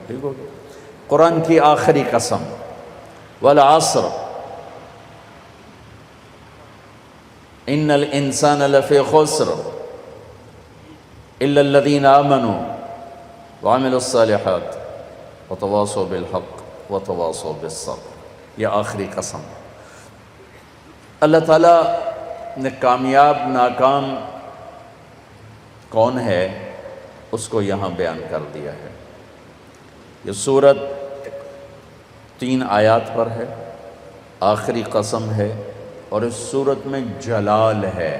ٹھیک ہو گیا۔ قرآن کی آخری قسم، والعصر ان الانسان لفی خسر الا الذین آمنوا وعملوا الصالحات وتواصوا بالحق وتواصوا بالصبر۔ یہ آخری قسم۔ اللہ تعالیٰ نے کامیاب ناکام کون ہے اس کو یہاں بیان کر دیا ہے۔ یہ سورت 3 آیات پر ہے، آخری قسم ہے، اور اس سورت میں جلال ہے،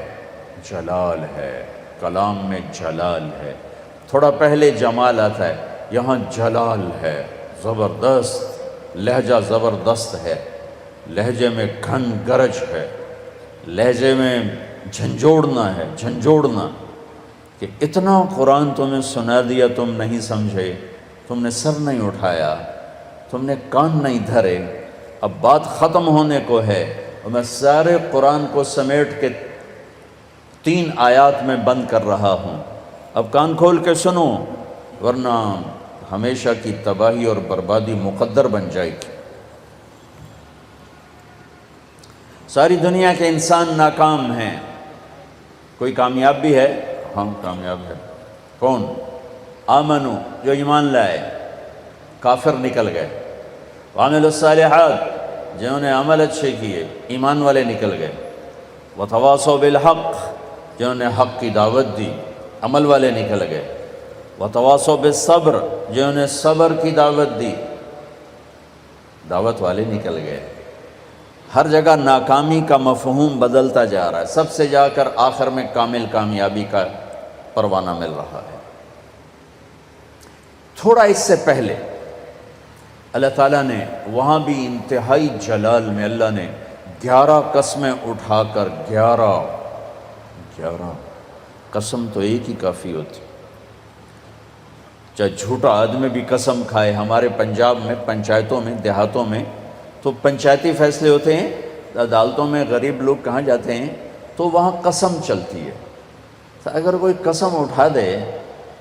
جلال ہے، کلام میں جلال ہے۔ تھوڑا پہلے جمال آتا ہے، یہاں جلال ہے، زبردست لہجہ، زبردست ہے، لہجے میں گھن گرج ہے، لہجے میں جھنجھوڑنا ہے، جھنجھوڑنا کہ اتنا قرآن تمہیں سنا دیا، تم نہیں سمجھے، تم نے سر نہیں اٹھایا، تم نے کان نہیں دھرے، اب بات ختم ہونے کو ہے، اور میں سارے قرآن کو سمیٹ کے 3 آیات میں بند کر رہا ہوں۔ اب کان کھول کے سنو، ورنہ ہمیشہ کی تباہی اور بربادی مقدر بن جائے گی۔ ساری دنیا کے انسان ناکام ہیں، کوئی کامیاب بھی ہے؟ ہاں کامیاب ہے۔ کون؟ آمنو، جو ایمان لائے، کافر نکل گئے، وعملوا الصالحات، جنہوں نے عمل اچھے کیے، ایمان والے نکل گئے، وتواصوا بالحق، جنہوں نے حق کی دعوت دی، عمل والے نکل گئے، وتواصوا بالصبر، جنہوں نے صبر کی دعوت دی، دعوت والے نکل گئے۔ ہر جگہ ناکامی کا مفہوم بدلتا جا رہا ہے، سب سے جا کر آخر میں کامل کامیابی کا پروانہ مل رہا ہے۔ تھوڑا اس سے پہلے اللہ تعالیٰ نے وہاں بھی انتہائی جلال میں اللہ نے 11 قسمیں اٹھا کر 11 قسم تو ایک ہی کافی ہوتی، چاہے جھوٹا آدمی بھی قسم کھائے۔ ہمارے پنجاب میں پنچایتوں میں دیہاتوں میں تو پنچایتی فیصلے ہوتے ہیں، عدالتوں میں غریب لوگ کہاں جاتے ہیں تو وہاں قسم چلتی ہے۔ تو اگر کوئی قسم اٹھا دے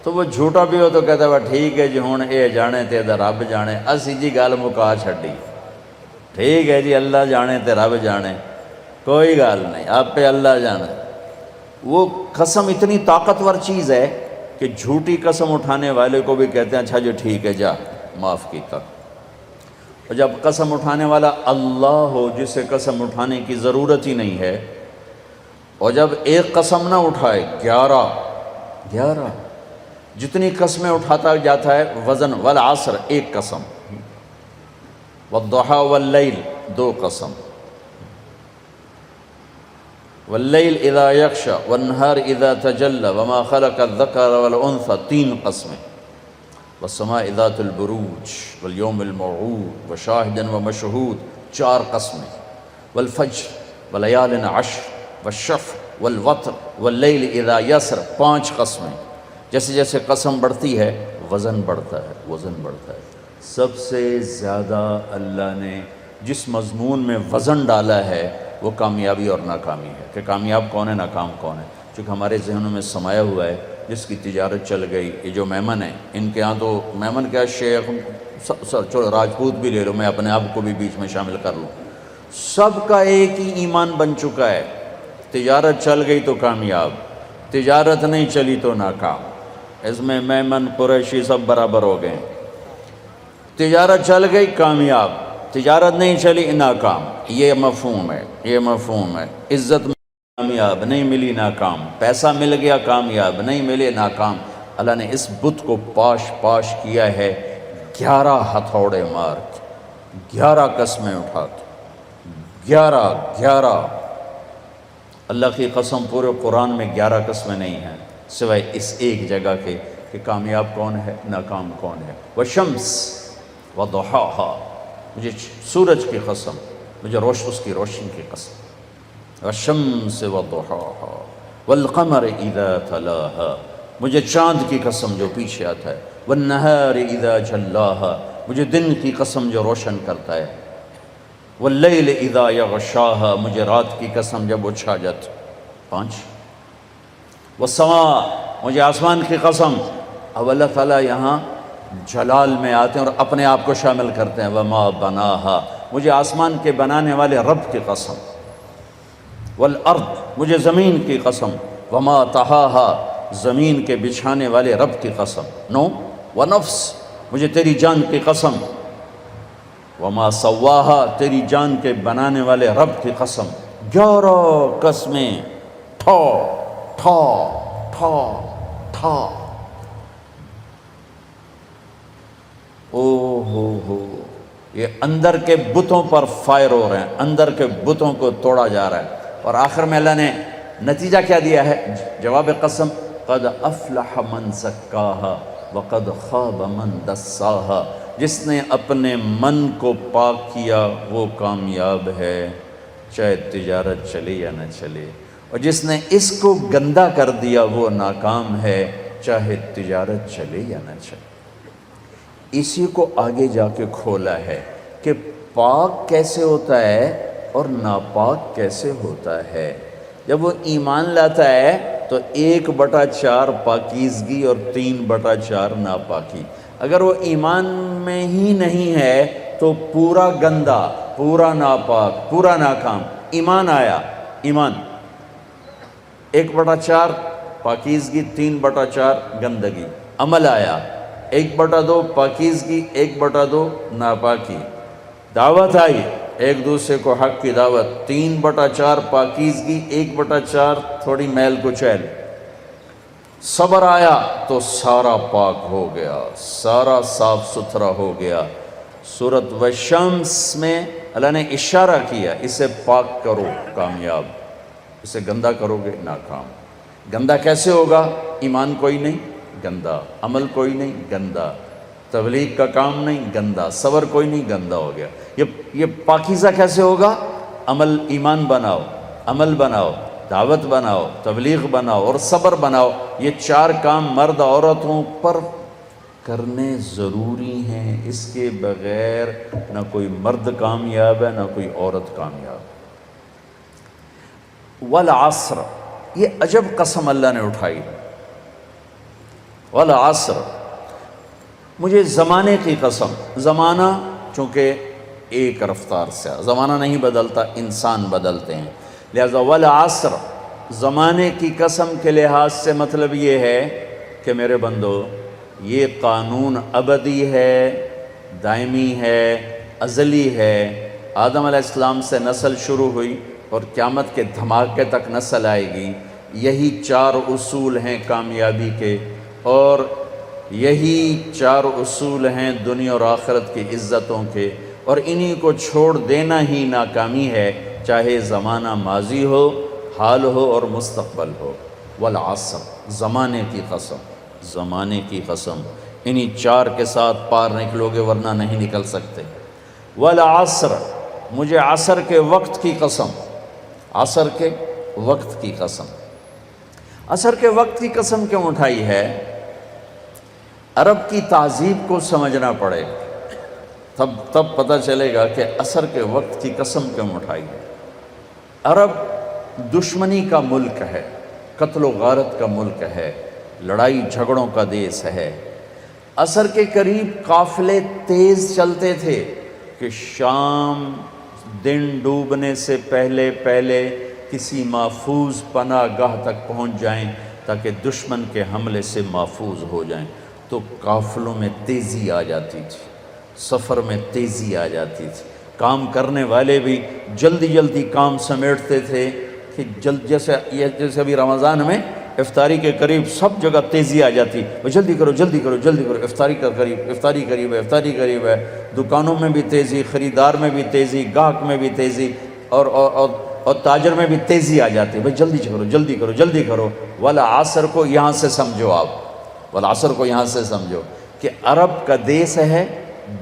تو وہ جھوٹا بھی ہو تو کہتا ہے ٹھیک ہے جی ہوں اے جانے تے رب جانے، اسی جی گل مکا چھڈی، ٹھیک ہے جی اللہ جانے تے رب جانے، کوئی گل نہیں، آپ پہ اللہ جانے۔ وہ قسم اتنی طاقتور چیز ہے کہ جھوٹی قسم اٹھانے والے کو بھی کہتے ہیں اچھا جی ٹھیک ہے جا معاف کیتا۔ اور جب قسم اٹھانے والا اللہ ہو جسے قسم اٹھانے کی ضرورت ہی نہیں ہے، اور جب ایک قسم نہ اٹھائے 11 جتنی قسمیں اٹھاتا جاتا ہے وزن، والعصر ایک قسم، والضحى واللیل 2 قسم، واللیل اذا یغشی والنہار اذا تجلی وما خلق الذکر والانثى 3 قسمیں، والسماء ذات البروج والیوم الموعود وشاہد ومشہود 4 قسمیں، والفجر ولیال عشر والشفع والوتر واللیل اذا یسر 5 قسمیں۔ جیسے جیسے قسم بڑھتی ہے وزن بڑھتا ہے، وزن بڑھتا ہے۔ سب سے زیادہ اللہ نے جس مضمون میں وزن ڈالا ہے وہ کامیابی اور ناکامی ہے، کہ کامیاب کون ہے، ناکام کون ہے۔ چونکہ ہمارے ذہنوں میں سمایا ہوا ہے جس کی تجارت چل گئی، یہ جو میمن ہیں ان کے ہاں تو میمن کیا شیخ، چلو راجپوت بھی لے لو، میں اپنے آپ کو بھی بیچ میں شامل کر لوں، سب کا ایک ہی ایمان بن چکا ہے، تجارت چل گئی تو کامیاب، تجارت نہیں چلی تو ناکام۔ اس میں میمن قریشی سب برابر ہو گئے، تجارت چل گئی کامیاب، تجارت نہیں چلی ناکام۔ یہ مفہوم ہے، یہ مفہوم ہے۔ عزت کامیاب نہیں ملی ناکام، پیسہ مل گیا کامیاب نہیں ملے ناکام۔ اللہ نے اس بت کو پاش کیا ہے 11 ہتھوڑے مار کے، 11 قسمیں اٹھا کے، 11 اللہ کی قسم پورے قرآن میں 11 قسمیں نہیں ہیں سوائے اس ایک جگہ کے کہ کامیاب کون ہے، ناکام کون ہے۔ والشمس وضحاها، مجھے سورج کی قسم، مجھے اس کی روشنی کی قسم، والشمس وضحاها والقمر اذا تلاها، مجھے چاند کی قسم جو پیچھے آتا ہے، والنہار اذا جلاها، مجھے دن کی قسم جو روشن کرتا ہے، واللیل اذا یغشاها، مجھے رات کی قسم جب وہ چھا جاتا۔ 5۔ والسماء، مجھے آسمان کی قسم۔ اب اللہ تعالیٰ یہاں جلال میں آتے ہیں اور اپنے آپ کو شامل کرتے ہیں، وما بناہا، مجھے آسمان کے بنانے والے رب کی قسم، والارض، مجھے زمین کی قسم، وما طحاہا، زمین کے بچھانے والے رب کی قسم، نو، ونفس، مجھے تیری جان کی قسم، وما سواہا، تیری جان کے بنانے والے رب کی قسم۔ 11 قسمیں، ٹھا ٹھا ٹھا ٹھا، او ہو، یہ اندر کے بتوں پر فائر ہو رہے ہیں، اندر کے بتوں کو توڑا جا رہا ہے۔ اور آخر میں اللہ نے نتیجہ کیا دیا ہے؟ جواب قسم، قد افلح من زکاہا وقد خاب من دساہا، جس نے اپنے من کو پاک کیا وہ کامیاب ہے، چاہے تجارت چلے یا نہ چلے، اور جس نے اس کو گندا کر دیا وہ ناکام ہے، چاہے تجارت چلے یا نہ چلے۔ اسی کو آگے جا کے کھولا ہے کہ پاک کیسے ہوتا ہے اور ناپاک کیسے ہوتا ہے۔ جب وہ ایمان لاتا ہے تو 1/4 پاکیزگی اور 3/4 ناپاکی۔ اگر وہ ایمان میں ہی نہیں ہے تو پورا گندا، پورا ناپاک، پورا ناکام۔ ایمان آیا، ایمان 1/4 پاکیزگی، 3/4 گندگی۔ عمل آیا، 1/2 پاکیزگی، 1/2 ناپاکی۔ دعوت آئی، ایک دوسرے کو حق کی دعوت، 3/4 پاکیزگی، 1/4 تھوڑی میل کچیل۔ صبر آیا تو سارا پاک ہو گیا، سارا صاف ستھرا ہو گیا۔ سورۃ والشمس میں اللہ نے اشارہ کیا، اسے پاک کرو کامیاب، اسے گندا کرو گے ناکام۔ گندا کیسے ہوگا؟ ایمان کوئی نہیں، گندا، عمل کوئی نہیں، گندا، تبلیغ کا کام نہیں، گندا، صبر کوئی نہیں، گندا ہو گیا۔ یہ پاکیزہ کیسے ہوگا؟ عمل، ایمان بناؤ، عمل بناؤ، دعوت بناؤ، تبلیغ بناؤ اور صبر بناؤ۔ یہ 4 کام مرد عورتوں پر کرنے ضروری ہیں، اس کے بغیر نہ کوئی مرد کامیاب ہے نہ کوئی عورت کامیاب۔ والعصر، یہ عجب قسم اللہ نے اٹھائی، والعصر، مجھے زمانے کی قسم۔ زمانہ چونکہ ایک رفتار سے، زمانہ نہیں بدلتا، انسان بدلتے ہیں، لہذا والعصر، زمانے کی قسم کے لحاظ سے مطلب یہ ہے کہ میرے بندو، یہ قانون ابدی ہے، دائمی ہے، ازلی ہے۔ آدم علیہ السلام سے نسل شروع ہوئی اور قیامت کے دھماکے تک نسل آئے گی۔ یہی 4 اصول ہیں کامیابی کے، اور یہی 4 اصول ہیں دنیا اور آخرت کی عزتوں کے، اور انہی کو چھوڑ دینا ہی ناکامی ہے، چاہے زمانہ ماضی ہو، حال ہو اور مستقبل ہو۔ والعصر، زمانے کی قسم، زمانے کی قسم، انہی 4 کے ساتھ پار نکلو گے ورنہ نہیں نکل سکتے۔ والعصر، مجھے عصر کے وقت کی قسم، عصر کے وقت کی قسم۔ عصر کے وقت کی قسم کیوں اٹھائی ہے؟ عرب کی تہذیب کو سمجھنا پڑے، تب پتہ چلے گا کہ عصر کے وقت کی قسم کیوں اٹھائی ہے۔ عرب دشمنی کا ملک ہے، قتل و غارت کا ملک ہے، لڑائی جھگڑوں کا دیس ہے۔ عصر کے قریب قافلے تیز چلتے تھے کہ شام دن ڈوبنے سے پہلے کسی محفوظ پناہ گاہ تک پہنچ جائیں تاکہ دشمن کے حملے سے محفوظ ہو جائیں۔ تو قافلوں میں تیزی آ جاتی تھی، سفر میں تیزی آ جاتی تھی، کام کرنے والے بھی جلدی کام سمیٹتے تھے کہ جیسے ابھی رمضان میں افطاری کے قریب سب جگہ تیزی آ جاتی، وہ جلدی کرو، افطاری قریب ہے۔ دکانوں میں بھی تیزی، خریدار میں بھی تیزی، گاہک میں بھی تیزی، اور تاجر میں بھی تیزی آ جاتی، بھائی جلدی کرو۔ والعصر کو یہاں سے سمجھو، آپ والعصر کو یہاں سے سمجھو کہ عرب کا دیس ہے،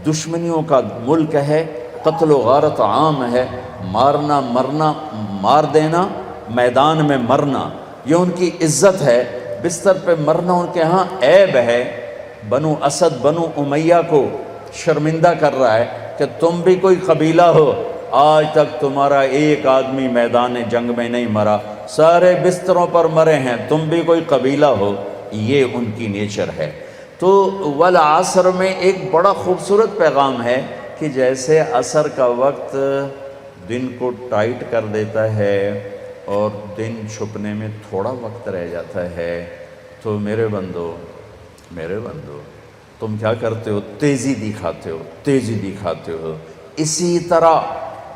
دشمنیوں کا ملک ہے، قتل و غارت عام ہے، مارنا مرنا، مار دینا، میدان میں مرنا، یہ ان کی عزت ہے۔ بستر پہ مرنا ان کے ہاں عیب ہے۔ بنو اسد، بنو امیہ کو شرمندہ کر رہا ہے کہ تم بھی کوئی قبیلہ ہو، آج تک تمہارا ایک آدمی میدان جنگ میں نہیں مرا، سارے بستروں پر مرے ہیں، تم بھی کوئی قبیلہ ہو، یہ ان کی نیچر ہے۔ تو والعصر میں ایک بڑا خوبصورت پیغام ہے کہ جیسے عصر کا وقت دن کو ٹائٹ کر دیتا ہے اور دن چھپنے میں تھوڑا وقت رہ جاتا ہے، تو میرے بندو تم کیا کرتے ہو؟ تیزی دکھاتے ہو۔ اسی طرح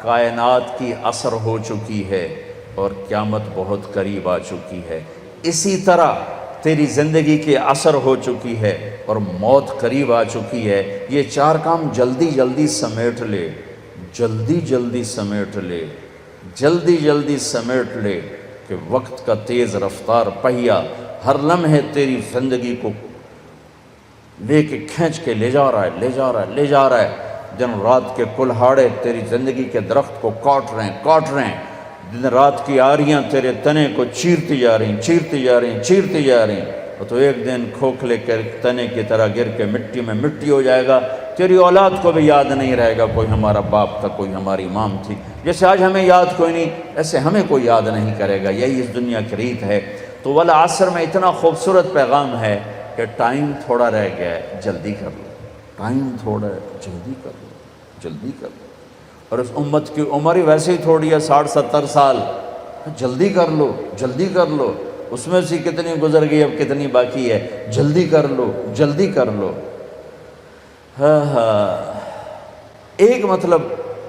کائنات کی عصر ہو چکی ہے اور قیامت بہت قریب آ چکی ہے، اسی طرح تیری زندگی کی عصر ہو چکی ہے اور موت قریب آ چکی ہے۔ یہ چار کام جلدی جلدی سمیٹ لے، جلدی سمیٹ لے کہ وقت کا تیز رفتار پہیا ہر لمحے تیری زندگی کو لے کے کھینچ کے لے جا رہا ہے۔ دن رات کے کلہاڑے تیری زندگی کے درخت کو کاٹ رہے ہیں، دن رات کی آریاں تیرے تنے کو چیرتی جا رہی ہیں، اور تو ایک دن کھوکھلے کے تنے کی طرح گر کے مٹی میں مٹی ہو جائے گا۔ تیری اولاد کو بھی یاد نہیں رہے گا کوئی ہمارا باپ تھا، کوئی ہماری مام تھی۔ جیسے آج ہمیں یاد کوئی نہیں، ایسے ہمیں کوئی یاد نہیں کرے گا۔ یہی اس دنیا کی ریت ہے۔ تو والعصر میں اتنا خوبصورت پیغام ہے کہ ٹائم تھوڑا رہ گیا ہے، جلدی کر لو، جلدی کر لو۔ اور اس امت کی عمر ہی ویسے ہی تھوڑی ہے، 60-70 سال، جلدی کر لو۔ اس میں سے کتنی گزر گئی، اب کتنی باقی ہے، جلدی کر لو۔ ایک مطلب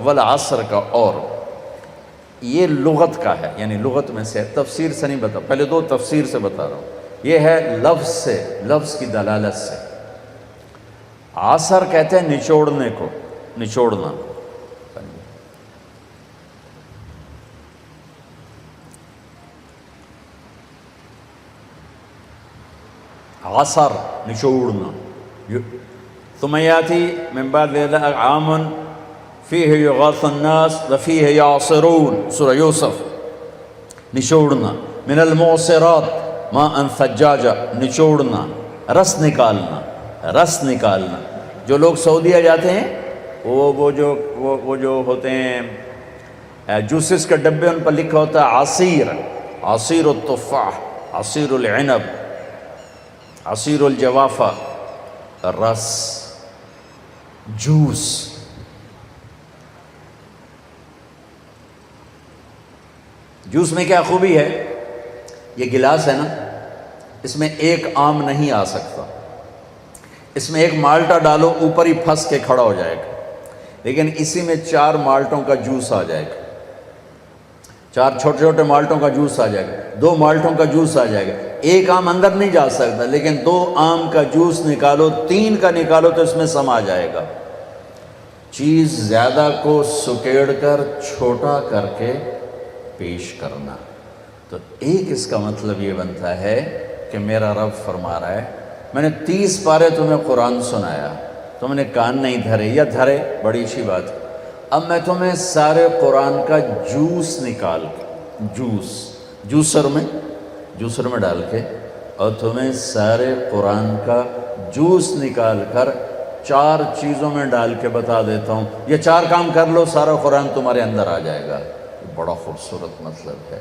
والعصر کا، اور یہ لغت کا ہے، یعنی لغت میں سے، تفسیر سے نہیں بتا، پہلے دو تفسیر سے بتا رہا ہوں۔ یہ ہے لفظ سے، لفظ کی دلالت سے۔ عصر کہتے ہیں نچوڑنے کو، نچوڑنا۔ عصر نچوڑنا۔ ثم یاتی من بعد ذلك عام فیہ یغاث الناس وفیہ یعصرون، سورہ یوسف۔ نچوڑنا۔ من المعصرات ماء ثجاجا، نچوڑنا، رس نکالنا۔ جو لوگ سعودیہ جاتے ہیں وہ جو ہوتے ہیں جوسز کے ڈبے، ان پر لکھا ہوتا ہے عصیر التفاح، عصیر العنب، عصیر الجوافہ، رس، جوس۔ جوس میں کیا خوبی ہے؟ یہ گلاس ہے نا، اس میں ایک آم نہیں آ سکتا، اس میں ایک مالٹا ڈالو اوپر ہی پھنس کے کھڑا ہو جائے گا، لیکن اسی میں 4 مالٹوں کا جوس آ جائے گا، 4 چھوٹے چھوٹے مالٹوں کا جوس آ جائے گا، 2 مالٹوں کا جوس آ جائے گا۔ ایک آم اندر نہیں جا سکتا، لیکن 2 آم کا جوس نکالو، 3 کا نکالو تو اس میں سما جائے گا۔ چیز زیادہ کو سکیڑ کر چھوٹا کر کے پیش کرنا، تو ایک اس کا مطلب یہ بنتا ہے کہ میرا رب فرما رہا ہے، میں نے 30 پارے تمہیں قرآن سنایا، تم نے کان نہیں دھرے، یا دھرے بڑی اچھی بات ہے، اب میں تمہیں سارے قرآن کا جوس نکال کے، جوسر میں ڈال کے، اور تمہیں سارے قرآن کا جوس نکال کر 4 چیزوں میں ڈال کے بتا دیتا ہوں، یہ 4 کام کر لو، سارا قرآن تمہارے اندر آ جائے گا۔ یہ بڑا خوبصورت مطلب ہے۔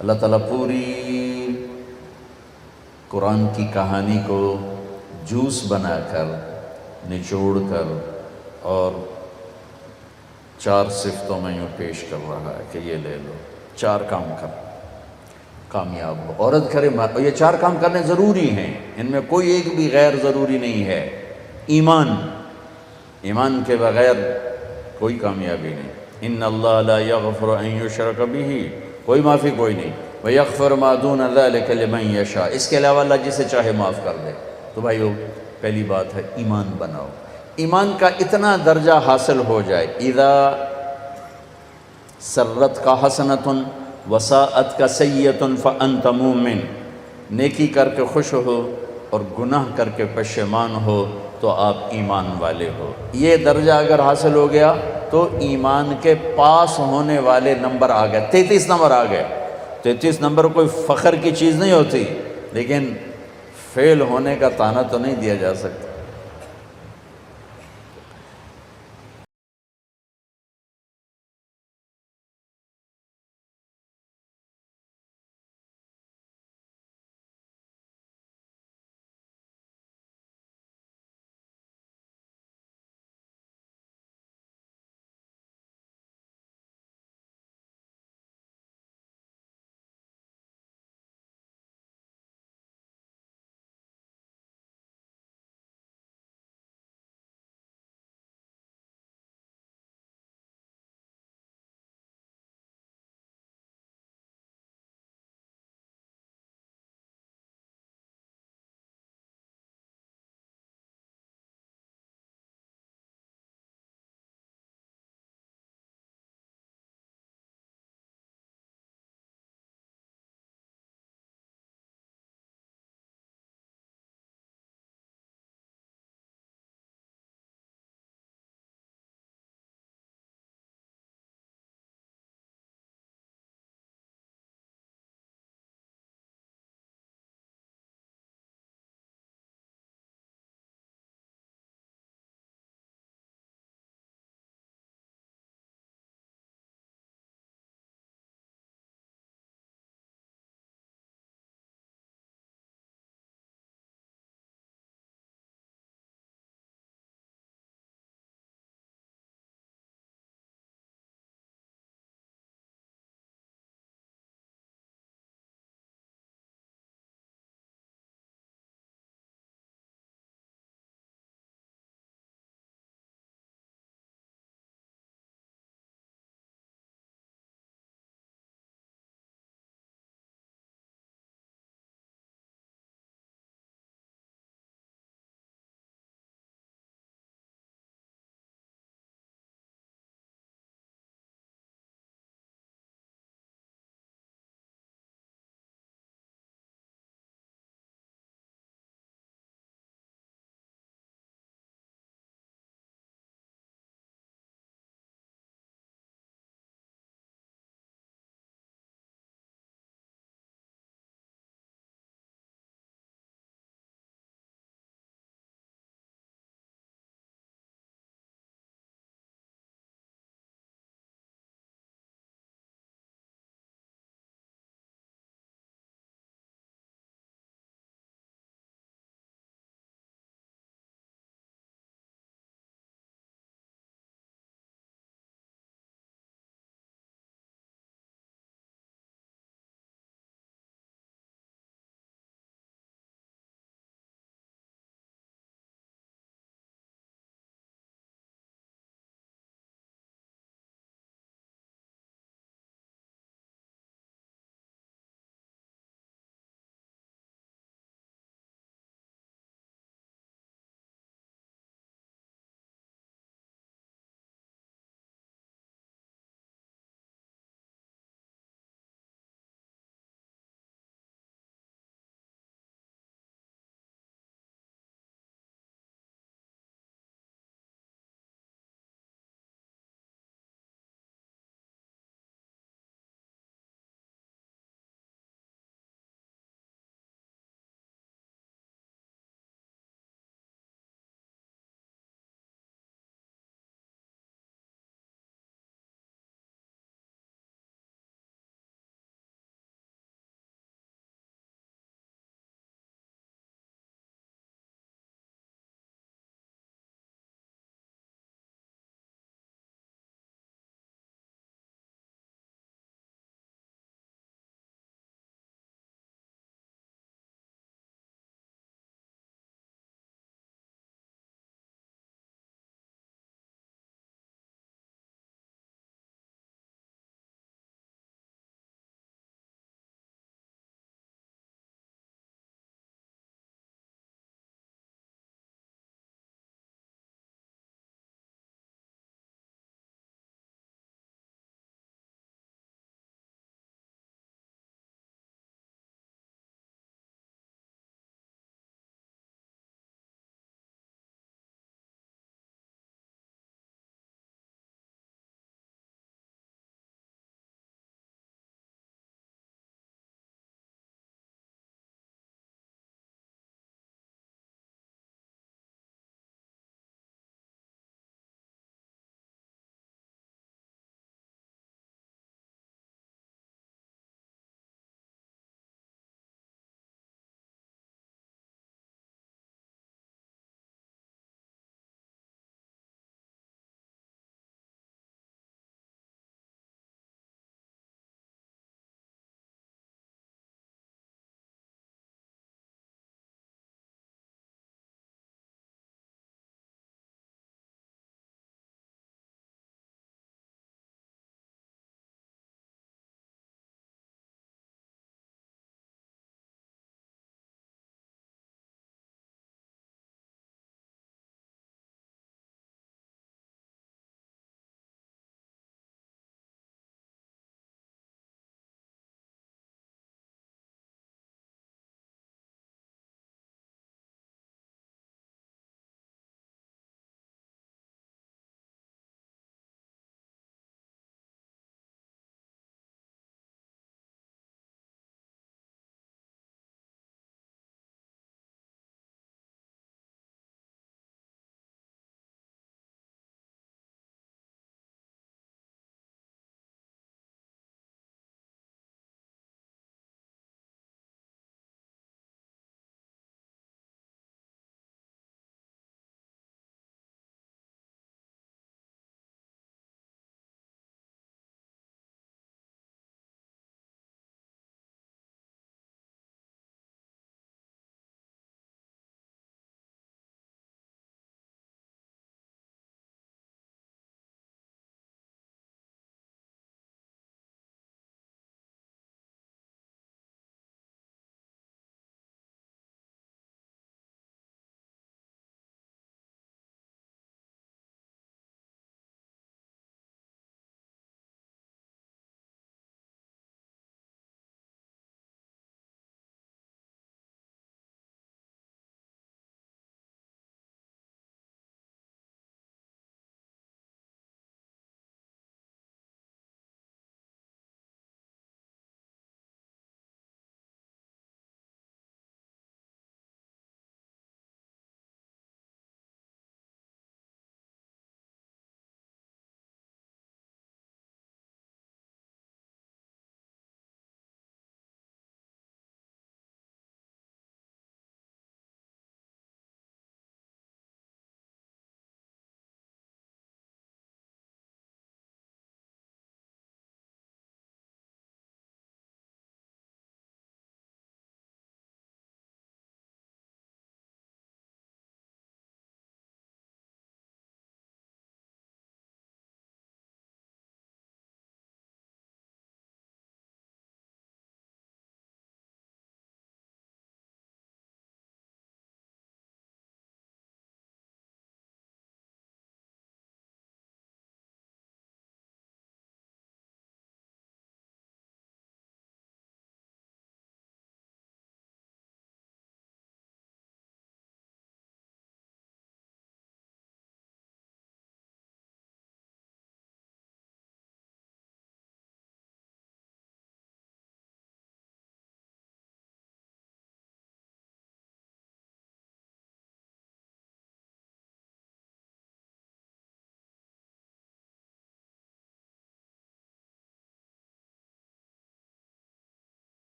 اللہ تعالیٰ پوری قرآن کی کہانی کو جوس بنا کر، نچوڑ کر، اور 4 صفتوں میں یوں پیش کر رہا ہے کہ یہ لے لو، 4 کام کر، کامیاب ہو۔ عورت کرے، یہ 4 کام کرنے ضروری ہیں، ان میں کوئی ایک بھی غیر ضروری نہیں ہے۔ ایمان کے بغیر کوئی کامیابی نہیں۔ ان اللہ لا یغفر ان یشرک بہ، کوئی معافی کوئی نہیں، ویغفر ما دون ذلک لمن یشاء، اس کے علاوہ اللہ جسے چاہے معاف کر دے۔ تو بھائیو، پہلی بات ہے ایمان بناؤ۔ ایمان کا اتنا درجہ حاصل ہو جائے، اذا سرت کا حسنۃ وساءت کا سیئۃ فانت مومن، نیکی کر کے خوش ہو اور گناہ کر کے پشیمان ہو تو آپ ایمان والے ہو۔ یہ درجہ اگر حاصل ہو گیا تو ایمان کے پاس ہونے والے نمبر آ گئے، 33 نمبر آ گئے۔ 33 نمبر کوئی فخر کی چیز نہیں ہوتی، لیکن فیل ہونے کا طعنہ تو نہیں دیا جا سکتا۔